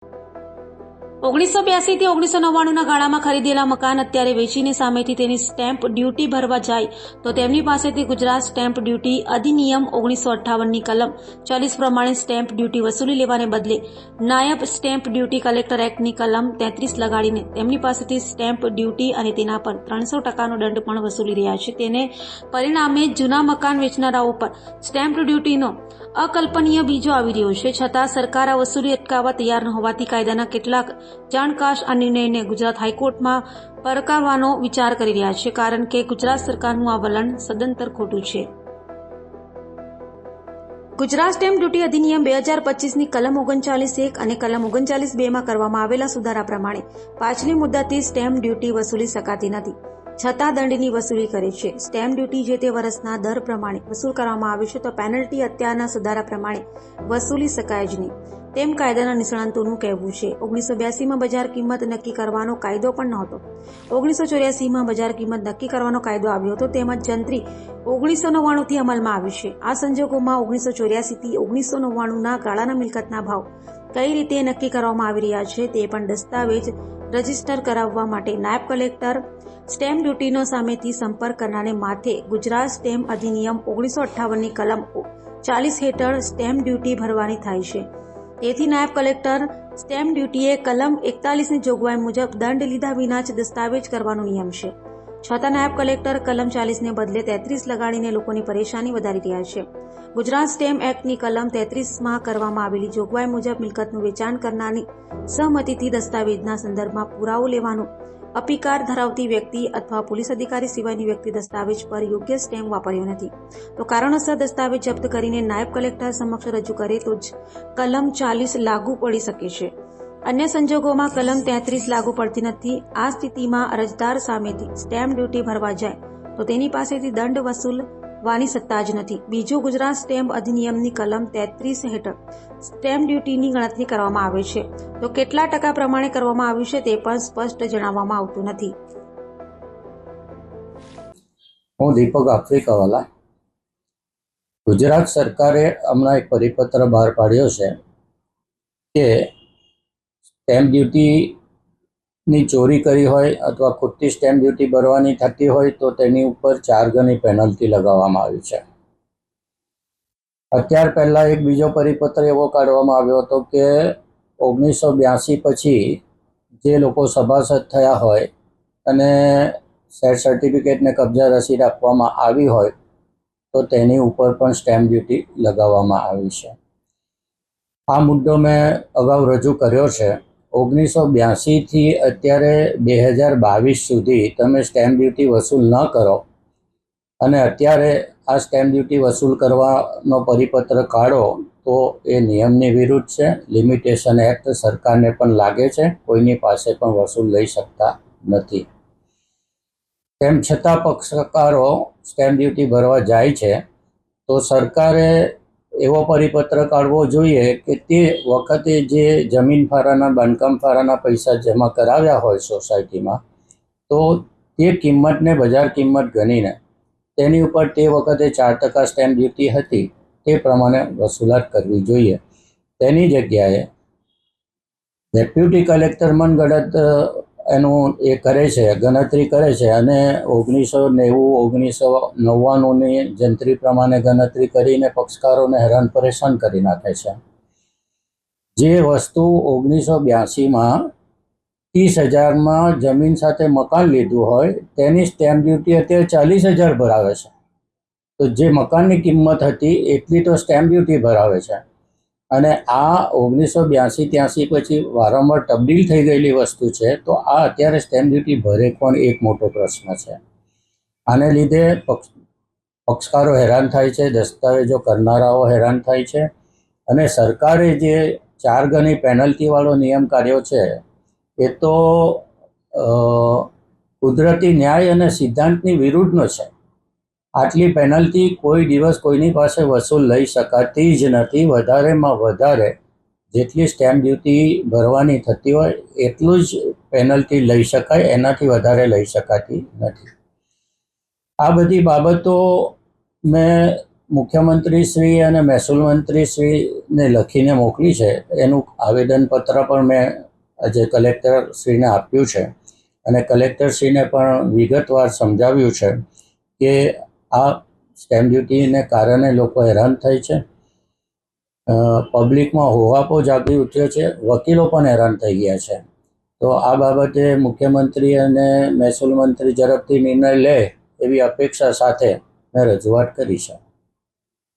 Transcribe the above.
1982 થી 1999 ગાળામાં ખરીદેલા મકાન અત્યારે વેચીને સામેથી તેની સ્ટેમ્પ ડ્યુટી ભરવા જાય તો તેમની પાસેથી ગુજરાત સ્ટેમ્પ ડ્યુટી અધિનિયમ 1958ની કલમ 40 પ્રમાણે સ્ટેમ્પ ડ્યુટી વસૂલી લેવાને બદલે નાયબ સ્ટેમ્પ ડ્યુટી કલેક્ટર એક્ટની કલમ 33 લગાડીને તેમની પાસેથી સ્ટેમ્પ ડ્યુટી અને તેના પર 300%નો દંડ પણ વસૂલી રહ્યા છે। તેને પરિણામે જૂના મકાન વેચનારાઓ પર સ્ટેમ્પ ડ્યુટીનો અકલ્પનીય બીજો આવી રહ્યો છે। છતાં સરકાર આ વસૂલી અટકાવવા તૈયાર ન હોવાથી કાયદાના કેટલાક જાણકાશ આ નિર્ણયને ગુજરાત હાઈકોર્ટમાં પડકારવાનો વિચાર કરી રહ્યા છે, કારણ કે ગુજરાત સરકારનું આ વલણ સદંતર ખોટું છે। ગુજરાત સ્ટેમ્પ ડ્યુટી અધિનિયમ 2025ની કલમ 39(1) અને કલમ 39(2) કરવામાં આવેલા સુધારા પ્રમાણે પાછલી મુદ્દતથી સ્ટેમ્પ ડ્યુટી વસૂલી શકાતી નથી, છતાં દંડની વસૂલી કરે છે। સ્ટેમ્પ ડ્યુટી જે તે વર્ષના દર પ્રમાણે વસૂલ કરવામાં આવે છે તો પેનલ્ટી અત્યારના સુધારા પ્રમાણે વસૂલી શકાય જ નહીં, તેમ કાયદાના નિષ્ણાંતોનું કહેવું છે। 1982માં બજાર કિંમત નક્કી કરવાનો કાયદો પણ નહોતો। 1984માં બજાર કિંમત નક્કી કરવાનો કાયદો આવ્યો હતો, તેમજ જંત્રી 1999થી અમલમાં આવ્યું છે। આ સંજોગોમાં 1984થી 1999ના ગાળાના મિલકતના ભાવ કઈ રીતે નક્કી કરવામાં આવી રહ્યા છે તે પણ દસ્તાવેજ રજીસ્ટર કરાવવા માટે નાયબ કલેક્ટર સ્ટેમ્પ ડ્યુટીનો સામેથી સંપર્ક કરનારને માથે ગુજરાત સ્ટેમ્પ અધિનિયમ 1958ની કલમ 40 હેઠળ સ્ટેમ્પ ડ્યુટી ભરવાની થાય છે। તેથી નાયબ કલેક્ટર સ્ટેમ્પ ડ્યુટીએ કલમ 41ની જોગવાઈ મુજબ દંડ લીધા વિના જ દસ્તાવેજ કરવાનો નિયમ છે, છતાં નાયબ કલેક્ટર કલમ 40ને બદલે 33 લગાડીને લોકોની પરેશાની વધારી રહ્યા છે। ગુજરાત સ્ટેમ્પ એક્ટની કલમ 33માં કરવામાં આવેલી જોગવાઈ મુજબ મિલકતનું વેચાણ કરનારની સહમતિથી દસ્તાવેજના સંદર્ભમાં પુરાવો લેવાનો અધિકાર ધરાવતી વ્યક્તિ અથવા પોલીસ અધિકારી સિવાયની વ્યક્તિ દસ્તાવેજ પર યોગ્ય સ્ટેમ્પ વાપર્યો નથી તો કારણોસર દસ્તાવેજ જપ્ત કરીને નાયબ કલેક્ટર સમક્ષ રજૂ કરે તો જ કલમ 40 લાગુ પડી શકે છે। અન્ય સંજોગોમાં કલમ 33 લાગુ પડતી નથી। આ સ્થિતિમાં અરજદાર સામેથી સ્ટેમ્પ ડ્યુટી ભરવા જાય તો તેની પાસેથી દંડ વસૂલવાની સત્તા જ નથી। બીજું, ગુજરાત સ્ટેમ્પ અધિનિયમની કલમ 33 હેઠળ સ્ટેમ્પ ડ્યુટીની ગણતરી કરવામાં આવે છે તો કેટલા ટકા પ્રમાણે કરવામાં આવ્યું છે તે પણ સ્પષ્ટ જણાવવામાં આવતું નથી। હું દીપક આફ્રિકાવાલા। ગુજરાત સરકારે હમણાં એક પરિપત્ર બહાર પાડ્યો છે કે સ્ટેમ્પ ડ્યુટીની ચોરી કરી હોય અથવા ખોટી સ્ટેમ્પ ડ્યુટી ભરવાની થતી હોય તો તેની ઉપર 4 ગણી પેનલ્ટી લગાવવામાં આવી છે। અત્યાર પહેલા એક બીજો પરિપત્ર એવો કાઢવામાં આવ્યો હતો કે 1982 પછી જે લોકો સભાસદ થયા હોય અને સેટ સર્ટિફિકેટને કબજા રસીદ આપવામાં આવી હોય તો તેની ઉપર પણ સ્ટેમ્પ ડ્યુટી લગાવવામાં આવી છે। આ મુદ્દો મેં અગાઉ રજૂ કર્યો છે। 1982થી અત્યારે 2022 સુધી તમે સ્ટેમ્પ ડ્યુટી વસૂલ ન કરો અને અત્યારે આ સ્ટેમ્પ ડ્યુટી વસૂલ કરવાનો પરિપત્ર કાઢો તો એ નિયમની વિરુદ્ધ છે। લિમિટેશન એક્ટ સરકારને પણ લાગે છે, કોઈની પાસે પણ વસૂલ લઈ શકતા નથી। તેમ છતાં પક્ષકારો સ્ટેમ્પ ડ્યુટી ભરવા જાય છે તો સરકારે એવો પરિપત્ર કાઢવો જોઈએ કે તે વખતે જે જમીન ફાળાના બાંધકામ ફાળાના પૈસા જમા કરાવ્યા હોય સોસાયટીમાં તો તે કિંમતને બજાર કિંમત ગણીને તેની ઉપર તે વખતે 4% સ્ટેમ્પ ડ્યુટી હતી તે પ્રમાણે વસૂલાત કરવી જોઈએ। તેની જગ્યાએ ડેપ્યુટી કલેક્ટર મનગઢત એનું એ કરે છે, ગણતરી કરે છે અને 1990-1999ની જંત્રી પ્રમાણે ગણતરી કરીને પક્ષકારોને હેરાન પરેશાન કરી નાખે છે। જે વસ્તુ 1982માં 30,000માં જમીન સાથે મકાન લીધું હોય તેની સ્ટેમ્પ ડ્યુટી અત્યારે 40,000 ભરાવે છે, તો જે મકાનની કિંમત હતી એટલી તો સ્ટેમ્પ ડ્યુટી ભરાવે છે અને આ 1982-83 પછી વારંવાર તબદીલ થઈ ગયેલી વસ્તુ છે તો આ અત્યારે સ્ટેમ્પ ડ્યુટી ભરે કોણ એક મોટો પ્રશ્ન છે। આને લીધે પક્ષકારો હેરાન થાય છે, દસ્તાવેજો કરનારાઓ હેરાન થાય છે અને સરકારે જે 4 ગણી પેનલ્ટીવાળો નિયમ કાઢ્યો છે એ તો કુદરતી ન્યાય અને સિદ્ધાંતની વિરુદ્ધનો છે। આટલી પેનલ્ટી કોઈ દિવસ કોઈની પાસે વસૂલ લઈ શકાતી જ નથી। વધારેમાં વધારે જેટલી સ્ટેમ્પ ડ્યુટી ભરવાની થતી હોય એટલું જ પેનલ્ટી લઈ શકાય, એનાથી વધારે લઈ શકાતી નથી। આ બધી બાબતો મેં મુખ્યમંત્રીશ્રી અને મહેસૂલ મંત્રીશ્રીને લખીને મોકલી છે. એનું આવેદનપત્ર પણ મેં આજે કલેક્ટરશ્રીને આપ્યું છે અને કલેક્ટરશ્રીને પણ વિગતવાર સમજાવ્યું છે કે આ સ્ટેમ્પ ડ્યુટીને કારણે લોકો હેરાન થાય છે. પબ્લિકમાં હોહાપો જાગી ઉઠ્યો છે, વકીલો પણ હેરાન થઈ ગયા છે. તો આ બાબતે મુખ્યમંત્રી અને મહેસૂલ મંત્રી ઝડપથી નિર્ણય લે એવી અપેક્ષા સાથે મેં રજૂઆત કરી છે.